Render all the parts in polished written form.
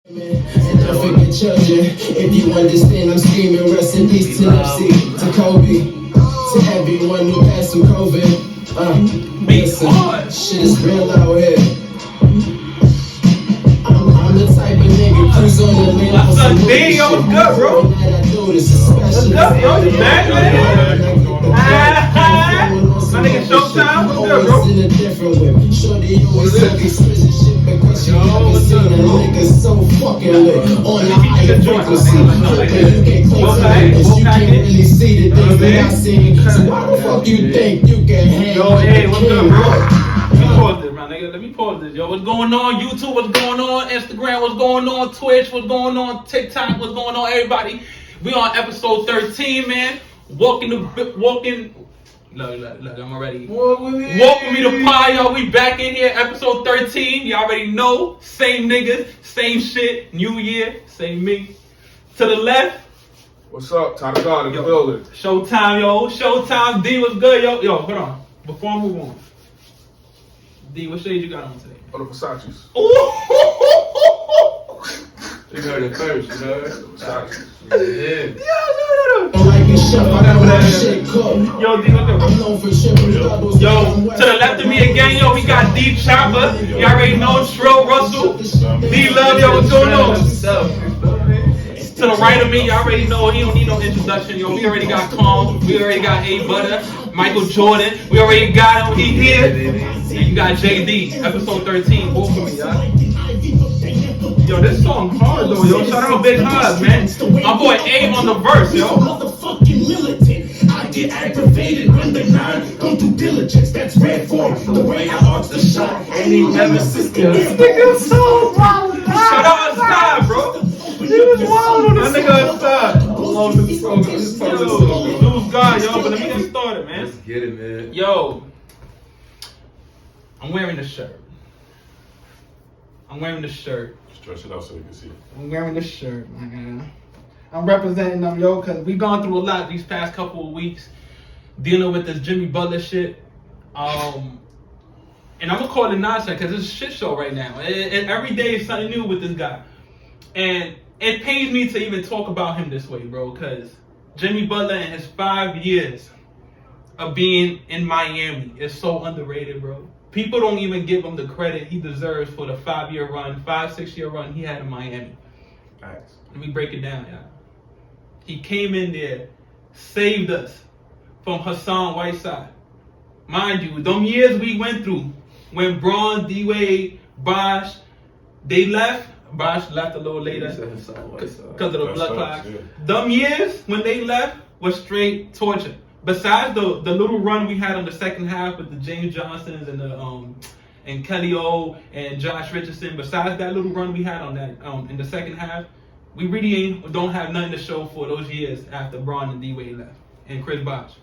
And don't forget children, if you understand, I'm screaming rest in peace to Nipsey, to Kobe, to everyone who passed through COVID. Listen, shit is real out here. I'm the type of nigga cruise on the lane for some movie shit. What's good, bro? What's up, yo? You back, man? My nigga Showtime, what's good, bro? In a different way. Shorty always talking switching shit because she never seen a nigga so fucking lit on the higher frequency. You can close your eyes, you can't really see the things that I seen. So why the fuck you think you can hang? Yo, hey, what's good, bro? Let me pause this, my nigga. Let me pause this, yo. What's going on YouTube? What's going on Instagram? What's going on Twitch? What's going on TikTok? What's going on everybody? We on episode 13, man. Look, I'm already. Walk with me to pie, y'all. We back in here, episode 13. You already know. Same niggas, same shit. New year, same me. To the left. What's up? Time to go in the building. Showtime, yo. Showtime. D, what's good, yo? Yo, hold on. Before I move on. D, what shade you got on today? Oh, the Versace's. You heard it first, you know? Versace's. Yeah. Yo, D, what's up? Yo, to the left of me again, yo, we got D Chopper. You already know Trill Russell. D Love, yo, what's going on? To the right of me, you already know he don't need no introduction, yo. We already got Calm, we already got A Butter, Michael Jordan, we already got him, he here. And you got JD, episode 13, both of me, y'all. Yo, this song hard though, yo. Shout out Big Hard, man. My boy A on the verse, yo. I get aggravated when the nine go through diligence. That's red for the way I arch the shot. And he never sits there. This nigga's so wild. Shout out Outside, bro. He was wild on this. That nigga Outside. Lose God, yo. But let me get started, man. Let's get it, man. Yo, I'm wearing the shirt. Stretch it out so you can see it. I'm wearing the shirt, my guy. I'm representing them, yo, because we've gone through a lot these past couple of weeks dealing with this Jimmy Butler shit. And I'm going to call it nonsense because it's a shit show right now. And every day is something new with this guy. And it pains me to even talk about him this way, bro, because Jimmy Butler and his 5 years of being in Miami is so underrated, bro. People don't even give him the credit he deserves for the 6-year run he had in Miami. Thanks. Let me break it down, y'all. He came in there, saved us from Hassan Whiteside. Mind you, them years we went through, when Braun, D-Wade, Bosh, they left. Bosh left a little later because of the blood clots. Yeah. Them years when they left was straight torture. Besides the little run we had on the second half with the James Johnsons and the and Kelly O and Josh Richardson, besides that little run we had on that in the second half, we really don't have nothing to show for those years after Braun and D-Wade left and Chris Bosh.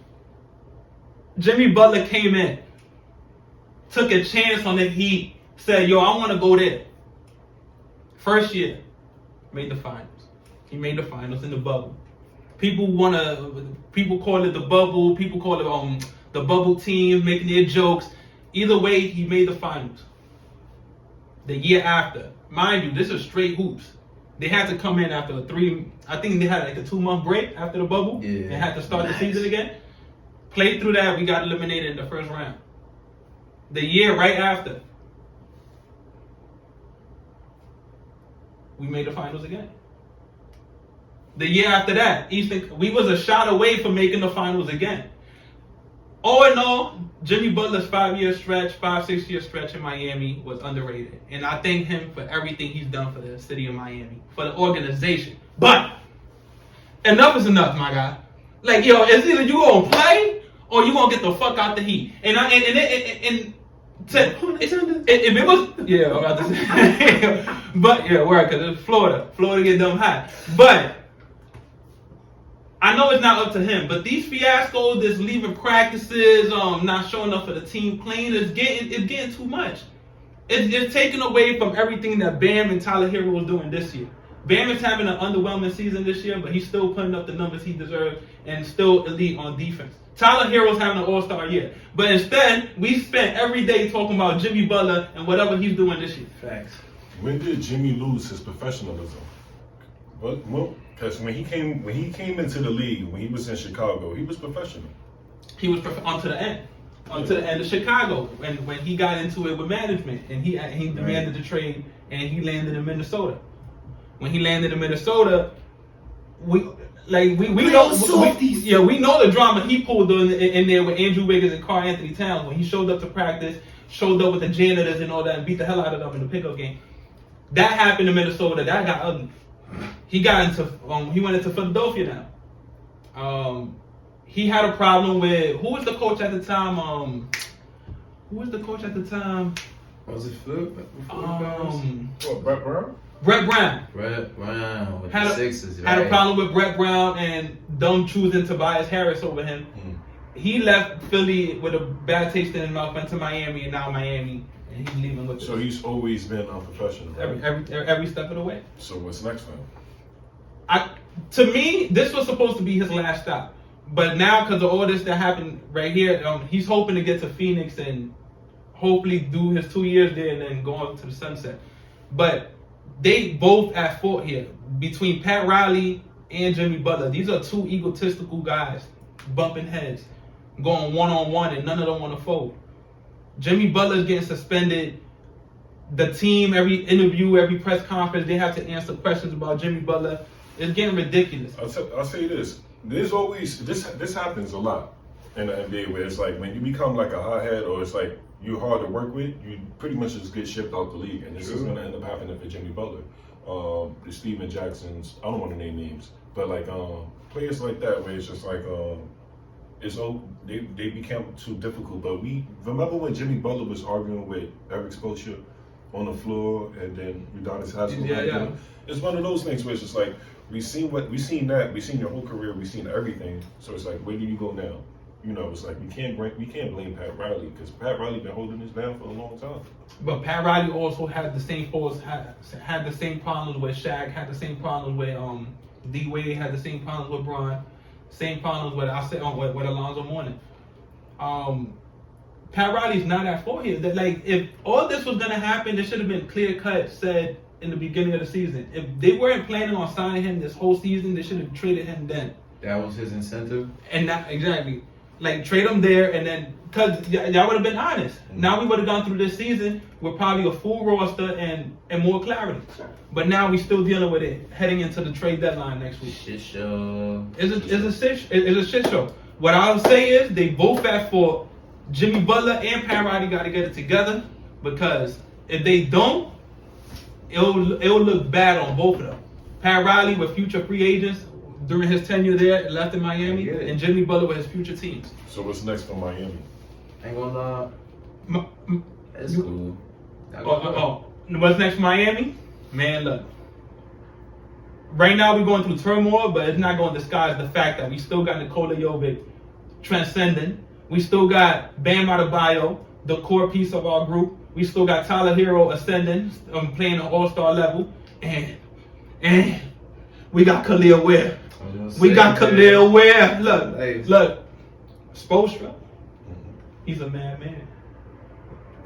Jimmy Butler came in, took a chance on the Heat, said, yo, I want to go there. First year, made the finals. He made the finals in the bubble. People call it the bubble, people call it the bubble team, making their jokes. Either way, he made the finals. The year after, mind you, this is straight hoops. They had to come in after I think they had like a 2-month break after the bubble. Yeah, and had to start the season again. Played through that, we got eliminated in the first round. The year right after, we made the finals again. The year after that, we was a shot away from making the finals again. All in all, Jimmy Butler's 6-year stretch in Miami was underrated. And I thank him for everything he's done for the city of Miami, for the organization. But enough is enough, my guy. Like, yo, it's either you gonna play or you gonna get the fuck out the Heat. If it was, yeah, I'm about to say, but yeah, word, because it's Florida. Florida get dumb hot. But I know it's not up to him, but these fiascos, this leaving practices, not showing up for the team playing, it's getting too much. It's taken away from everything that Bam and Tyler Hero was doing this year. Bam is having an underwhelming season this year, but he's still putting up the numbers he deserves and still elite on defense. Tyler Hero's having an all-star year. But instead, we spent every day talking about Jimmy Butler and whatever he's doing this year. Facts. When did Jimmy lose his professionalism? Well, because when he came into the league, when he was in Chicago, he was professional. He was onto the end of Chicago, when he got into it with management, and he demanded the trade, and he landed in Minnesota. When he landed in Minnesota, we know the drama he pulled in there with Andrew Wiggins and Karl Anthony Towns when he showed up to practice, showed up with the janitors and all that, and beat the hell out of them in the pickup game. That happened in Minnesota. That got ugly. He went into Philadelphia now. He had a problem with who was the coach at the time? Was it Flip? Brett Brown? Brett Brown. With Had the a Sixers, had a right? problem with Brett Brown and them choosing Tobias Harris over him. He left Philly with a bad taste in his mouth, went to Miami, and now Miami, and he's leaving with So he's always been unprofessional. Right? every step of the way. So what's next for him? To me, this was supposed to be his last stop, but now because of all this that happened right here, he's hoping to get to Phoenix and hopefully do his 2 years there and then go on to the sunset. But they both at fault here between Pat Riley and Jimmy Butler. These are two egotistical guys bumping heads, going one-on-one, and none of them want to fold. Jimmy Butler's getting suspended. The team, every interview, every press conference, they have to answer questions about Jimmy Butler. It's getting ridiculous. I'll say this. There's always this happens a lot in the NBA where it's like when you become like a hothead or it's like you're hard to work with, you pretty much just get shipped out the league, and this is going to end up happening for Jimmy Butler. The Steven Jacksons, I don't want to name names, but like players like that where it's just like they become too difficult. But we remember when Jimmy Butler was arguing with Eric Spoelstra on the floor, and then Udonis Haslem. Yeah. It's one of those things where it's just like we've seen your whole career, we've seen everything. So it's like, where do you go now? You know, it's like we can't blame Pat Riley because Pat Riley been holding this down for a long time. But Pat Riley also had the same faults, had the same problems with Shaq, had the same problems with D Wade, had the same problems with Bron, same problems with with Alonzo Mourning. Pat Riley's not at fault here. That, like, if all this was gonna happen, it should have been clear cut said in the beginning of the season. If they weren't planning on signing him this whole season, they should have traded him then. That was his incentive. And not exactly. Like, trade him there, and then, because y'all would have been honest. Now we would have gone through this season with probably a full roster and more clarity. But now we still dealing with it heading into the trade deadline next week. Shit show. It's a shit show. What I'll say is they both at fault. Jimmy Butler and Pat Riley got to get it together, because if they don't, it'll look bad on both of them. Pat Riley with future free agents during his tenure there, left in Miami, and Jimmy Butler with his future teams. So what's next for Miami? Ain't gonna lie. It's cool. What's next for Miami? Man, look. Right now we're going through turmoil, but it's not going to disguise the fact that we still got Nikola Jovic transcending. We still got Bam Adebayo, the core piece of our group. We still got Tyler Hero ascending, playing an all-star level. And we got Khalil Ware. Khalil Ware. Look. Spoelstra, he's a madman.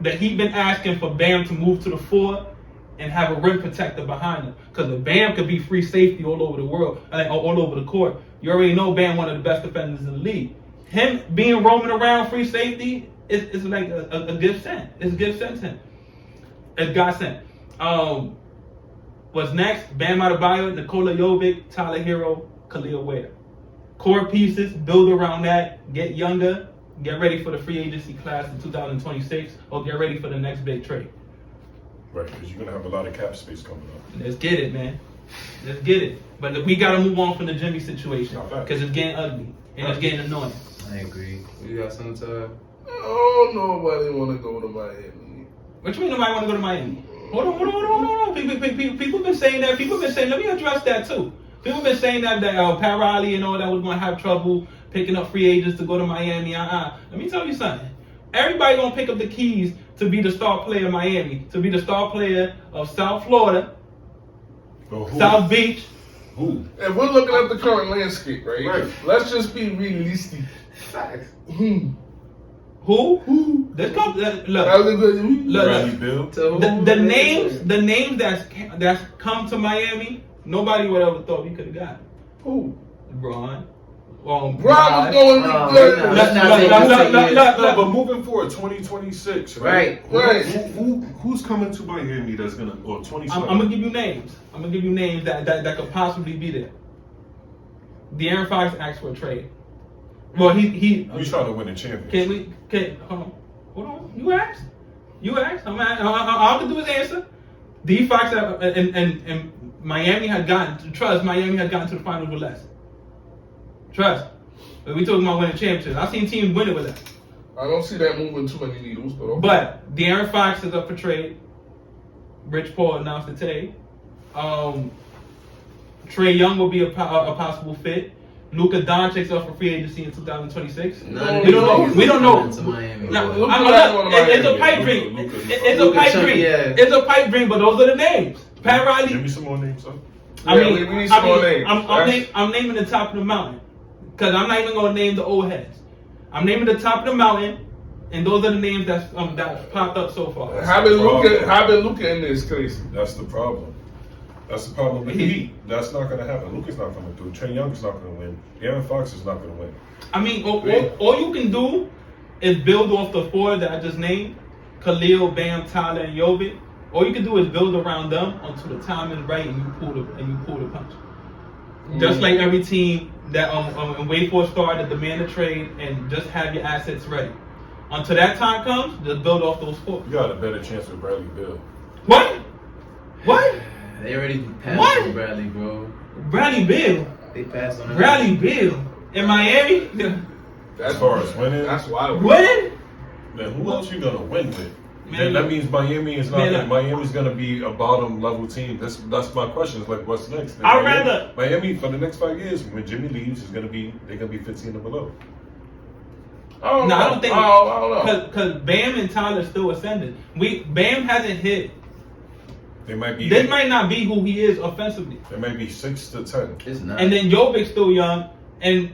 That he's been asking for Bam to move to the 4 and have a rim protector behind him. Because if Bam could be free safety all over the world, all over the court, you already know Bam one of the best defenders in the league. Him being roaming around free safety is like a gift sent. It's a gift sent to him. It's God sent. What's next? Bam Adebayo, Nikola Jovic, Tyler Hero, Khalil Ware. Core pieces, build around that, get younger, get ready for the free agency class in 2026, or get ready for the next big trade. Right, because you're going to have a lot of cap space coming up. Let's get it, man. Let's get it. But we got to move on from the Jimmy situation, because it's getting ugly, and it's getting annoying. I agree. You got something to Oh, nobody want to go to Miami. What you mean nobody want to go to Miami? Hold on. People been saying that. Let me address that too. People been saying that Pat Riley and all that was going to have trouble picking up free agents to go to Miami. Let me tell you something. Everybody going to pick up the keys to be the star player of Miami, to be the star player of South Florida, South Beach. Who? And we're looking at the current landscape, right? Right. Let's just be realistic. Facts. Who? This comes look. Bradley Beal. Look, Bradley Beal. the names that's come to Miami, nobody would ever thought we could have got. Who? LeBron. Bron was going to be Oh, good. No, but moving forward, 2026, Right. Who's coming to Miami that's gonna, or 27? I'm gonna give you names. I'm gonna give you names that could possibly be there. De'Aaron Fox asked for a trade. Well, he. You trying to win a championship? Hold on. You asked. All I can do is answer. D Fox and Miami had gotten to the finals with less. Trust. But we talking about winning championships. I've seen teams win it with less. I don't see that moving too many needles, but okay. But De'Aaron Fox is up for trade. Rich Paul announced it today. Trae Young will be a possible fit. Luka Doncic's up for free agency in 2026. We don't know. It's a pipe dream. It's a pipe dream. It's a pipe dream, but those are the names. Pat Riley. Give me some more names, huh? We need some more names. I'm naming the top of the mountain because I'm not even going to name the old heads. I'm naming the top of the mountain, and those are the names that's popped up so far. How been Luka in this case? That's the problem. That's the problem with the Heat. That's not going to happen. Luka's not coming through. Trae Young's not going to win. De'Aaron Fox is not going to win. I mean, all you can do is build off the four that I just named: Khalil, Bam, Tyler, and Jovic. All you can do is build around them until the time is right and you pull the punch. Just like every team that wait for a star to demand a trade and just have your assets ready. Until that time comes, just build off those four. You got a better chance with Bradley Beal. What? They already passed on Bradley, bro. Bradley Beal. They passed on him. Bradley Beal in Miami. As far as winning, That's wild. Winning? then who else you gonna win with? Man, That means Miami is not. Man, Miami's gonna be a bottom level team. That's my question. It's like, what's next? And I'd rather- Miami for the next 5 years when Jimmy leaves they're gonna be 15 and below. I don't know. I don't know. Because Bam and Tyler still ascending. Bam hasn't hit. They might be. This might not be who he is offensively. They might be 6 to 10. It's not. And then Jovic's still young. And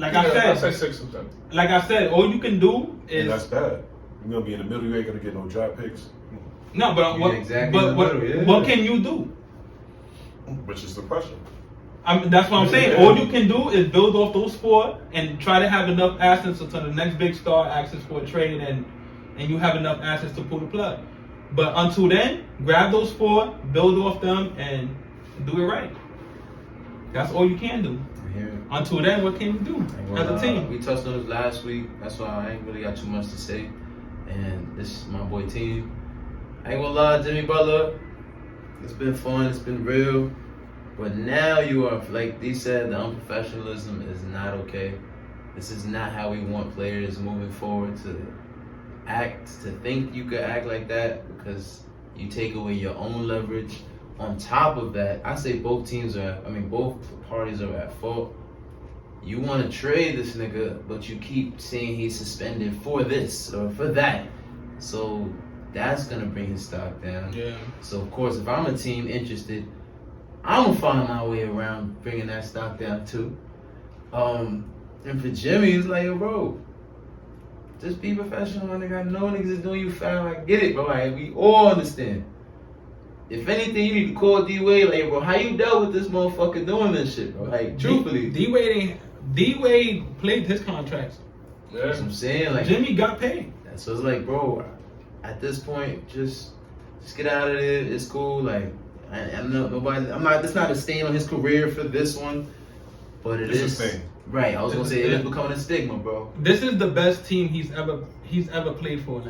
I say 6 of them. like I said, all you can do And that's is bad. You're gonna be in the middle. You ain't gonna get no draft picks. no. But You're exactly in the middle, yeah. what can you do? Which is the question. That's what I'm saying. All you can do is build off those four and try to have enough assets until the next big star asks for a trade, and you have enough assets to pull the plug. But until then, grab those four, build off them, and do it right. That's all you can do. Until then, what can you do as a team? We touched on this last week. That's why I ain't really got too much to say. And this is my boy team. I ain't gonna lie, Jimmy Butler. It's been fun. It's been real. But now you are, like D said, the unprofessionalism is not okay. This is not how we want players moving forward to act, to think you could act like that, because you take away your own leverage. On top of that, I say both parties are at fault. You want to trade this nigga, but you keep saying he's suspended for this or for that. So that's going to bring his stock down. Yeah. So, of course, if I'm a team interested, I'm going to find my way around bringing that stock down too. And for Jimmy, it's like, yo, bro, just be professional, my nigga. I know niggas is doing you foul. I get it, bro. Like, we all understand. If anything, you need to call D-Wade, like, bro, how you dealt with this motherfucker doing this shit, bro? Like, truthfully. D-Wade played his contracts. Yeah. That's what I'm saying. Like, Jimmy got paid. So it's like, bro, at this point, just get out of there. It's cool. Like, I know nobody. It's not a stain on his career for this one, but It's a stain. Right. I was gonna say it is becoming a stigma, bro. This is the best team he's ever played for.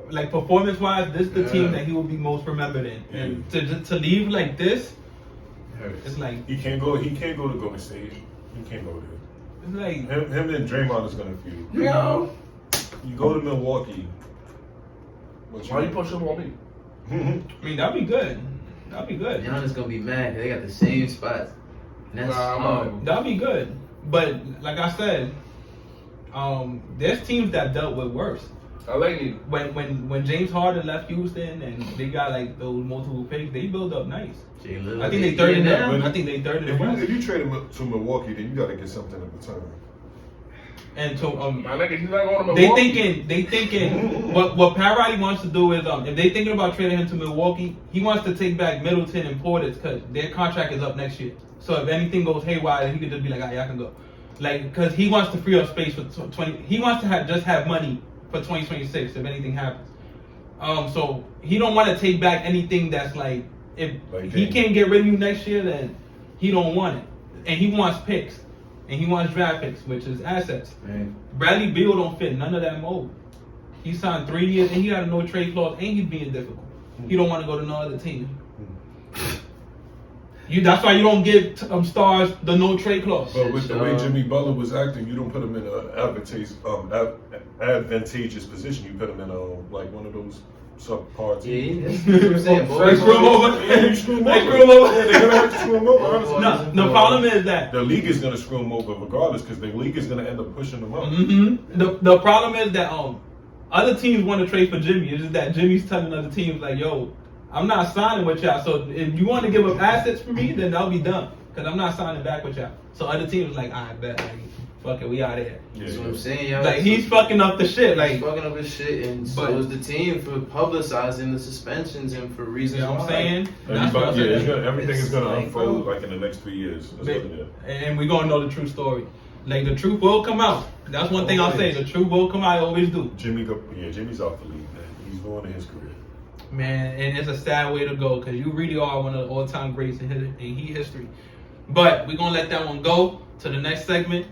Like performance wise, this is the team that he will be most remembered in. And to leave like this, it's like he can't go to Golden State. He can't go there. It's like him and Draymond is gonna feud. yo. You go to Milwaukee. Why you pushing on me? I mean, that'd be good. That'd be good. Giannis gonna be mad. They got the same spots. And that's that'd be good. But like I said, there's teams that dealt with worse. When James Harden left Houston and they got like those multiple picks, they built up nice. I think they third in the West. If you trade him to Milwaukee, then you got to get something in return. And to My nigga, he's not going to they Milwaukee. thinking what Pat Riley wants to do is if they thinking about trading him to Milwaukee, he wants to take back Middleton and Portis because their contract is up next year. So if anything goes haywire, he could just be like, "Ah, yeah, I can go." Like, because he wants to free up space for 20. He wants to have money for 2026 if anything happens. So he don't want to take back anything that's like if he can't get rid of you next year, then he don't want it, and he wants picks. And he wants draft picks, which is assets. Man. Bradley Beal don't fit none of that mold. He signed 3 years, and he got a no trade clause, and he's being difficult. He don't want to go to no other team. That's why you don't give stars the no trade clause. But with the way Jimmy Butler was acting, you don't put him in an advantageous position. You put him in like one of those subpar teams. Yeah, that's what I'm saying. They screw him over. They screw him They over. screw him over. Yeah, they're gonna have to screw him over. Honestly. No, the problem is that The league is gonna screw him over regardless, because the league is gonna end up pushing him up. the problem is that other teams want to trade for Jimmy. It's just that Jimmy's telling other teams like, "Yo, I'm not signing with y'all. So if you want to give up assets for me, then I'll be done, because I'm not signing back with y'all." So other teams like, "I bet, like, fuck it, we out of here." That's what I'm saying, y'all. Like he's fucking up the shit. He's Like fucking up his shit, and so But- is the team for publicizing the suspensions and for reasons. you know what I'm why. saying? That's what I'm Everybody, saying. everything is gonna Like, unfold bro. like in the next 3 years. That's what it is. And we're gonna know the true story. Like the truth will come out. That's one thing I'll say. The truth will come out. I always do. Jimmy's off the league, man. He's going in his career. Man, and it's a sad way to go because you really are one of the all-time greats in Heat history. But we're gonna let that one go to the next segment.